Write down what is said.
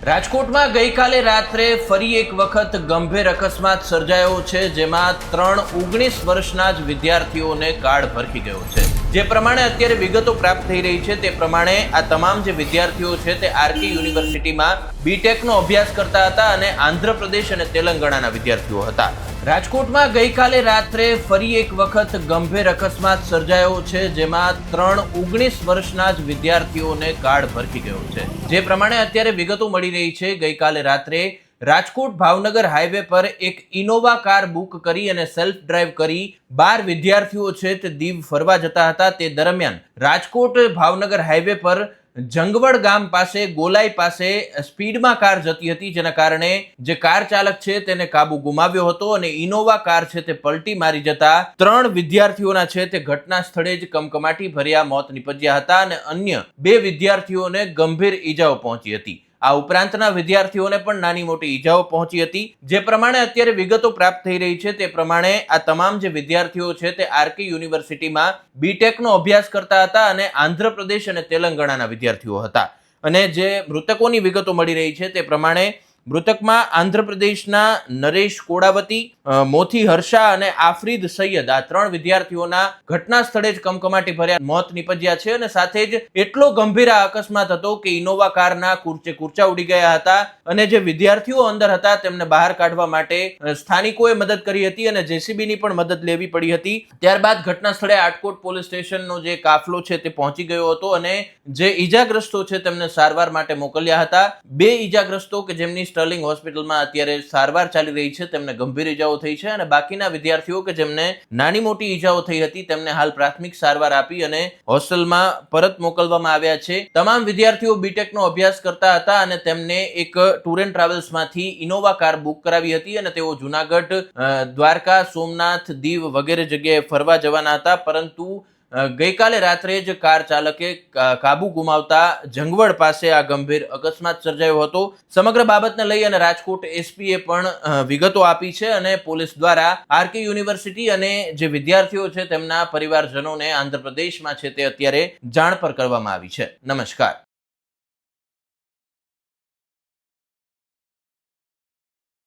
રાજકોટમાં ગઈકાલે રાત્રે ફરી એક વખત ગંભીર અકસ્માત સર્જાયો છે, જેમાં 19 વર્ષના જ વિદ્યાર્થીઓને કાળ ભરખી ગયો છે। જે પ્રમાણે અત્યારે વિગતો પ્રાપ્ત થઈ રહી છે તે પ્રમાણે આ તમામ જે વિદ્યાર્થીઓ છે તે આરકે યુનિવર્સિટીમાં બીટેકનો અભ્યાસ કરતા હતા અને આંધ્રપ્રદેશ અને તેલંગાણાના વિદ્યાર્થીઓ હતા। રાજકોટમાં ગઈકાલે રાત્રે ફરી એક વખત ગંભીર અકસ્માત સર્જાયો છે, જેમાં 19 વર્ષના જ વિદ્યાર્થીઓને કાળ ભરખી ગયો છે। જે પ્રમાણે અત્યારે વિગતો મળી રહી છે, ગઈકાલે રાત્રે રાજકોટ ભાવનગર હાઈવે પર એક ઇનોવા કાર બુક કરી અને સેલ્ફ ડ્રાઈવ કરી 12 વિદ્યાર્થીઓ છે તે દીવ ફરવા જતા હતા। તે દરમિયાન રાજકોટ ભાવનગર હાઈવે પર જંગવડ ગામ પાસે ગોલાઈ પાસે સ્પીડમાં કાર જતી હતી, જેના કારણે જે કાર ચાલક છે તેને કાબુ ગુમાવ્યો હતો અને ઇનોવા કાર છે તે પલટી મારી જતા 3 વિદ્યાર્થીઓના છે તે ઘટના સ્થળે જ કમકમાટી ભર્યા મોત નીપજ્યા હતા અને અન્ય 2 વિદ્યાર્થીઓને ગંભીર ઈજાઓ પહોંચી હતી। આ ઉપરાંતના વિદ્યાર્થીઓને પણ નાની મોટી ઈજાઓ પહોંચી હતી। જે પ્રમાણે અત્યારે વિગતો પ્રાપ્ત થઈ રહી છે તે પ્રમાણે આ તમામ જે વિદ્યાર્થીઓ છે તે આરકે યુનિવર્સિટીમાં બીટેકનો અભ્યાસ કરતા હતા અને આંધ્રપ્રદેશ અને તેલંગાણાના વિદ્યાર્થીઓ હતા। અને જે મૃતકોની વિગતો મળી રહી છે તે પ્રમાણે મૃતકમાં આંધ્રપ્રદેશના નરેશ કોડાવતી, મોથી હર્ષા અને આફરીદ સૈયદ આ 3 વિદ્યાર્થીઓના ઘટના સ્થળે જ કમકમાટી ભર્યા મોત નીપજ્યા છે અને સાથે જ એટલો ગંભીર આ અકસ્માત હતો કે ઇનોવા કારના કૂર્ચા ઉડી ગયા હતા અને જે વિદ્યાર્થીઓ અંદર હતા તેમને બહાર કાઢવા માટે સ્થાનિકોએ મદદ કરી હતી અને જેસીબીની પણ મદદ લેવી પડી હતી। ત્યારબાદ ઘટના સ્થળે આટકોટ પોલીસ સ્ટેશનનો જે કાફલો છે તે પહોંચી ગયો હતો અને જે ઈજાગ્રસ્તો છે તેમને સારવાર માટે મોકલ્યા હતા। 2 ઈજાગ્રસ્તો કે જેમની સ્ટર્લિંગ હોસ્પિટલમાં અત્યારે સારવાર ચાલી રહી છે તેમને ગંભીર ઈજાઓ થઈ છે અને બાકીના વિદ્યાર્થીઓ કે જેમને નાની મોટી ઈજાઓ થઈ હતી તેમને હાલ પ્રાથમિક સારવાર આપી અને હોસ્ટેલમાં પરત મોકલવામાં આવ્યા છે। તમામ વિદ્યાર્થીઓ બીટેકનો અભ્યાસ કરતા હતા અને તેમને એક ટૂર એન્ડ ટ્રાવેલ્સમાંથી ઇનોવા કાર બુક કરાવી હતી અને તેઓ જુનાગઢ, દ્વારકા, સોમનાથ, દીવ વગેરે જગ્યાએ ફરવા જવાના હતા, પરંતુ ગઈકાલે રાત્રે જ કાર ચાલકે કાબુ ગુમાવતા જંગવડ પાસે આ ગંભીર અકસ્માત સર્જાયો હતો। સમગ્ર બાબતને લઈ અને રાજકોટ એસપીએ પણ વિગતો આપી છે અને પોલીસ દ્વારા આરકે યુનિવર્સિટી અને જે વિદ્યાર્થીઓ છે તેમના પરિવારજનોને આંધ્રપ્રદેશમાં છે તે અત્યારે જાણ પર કરવામાં આવી છે। નમસ્કાર।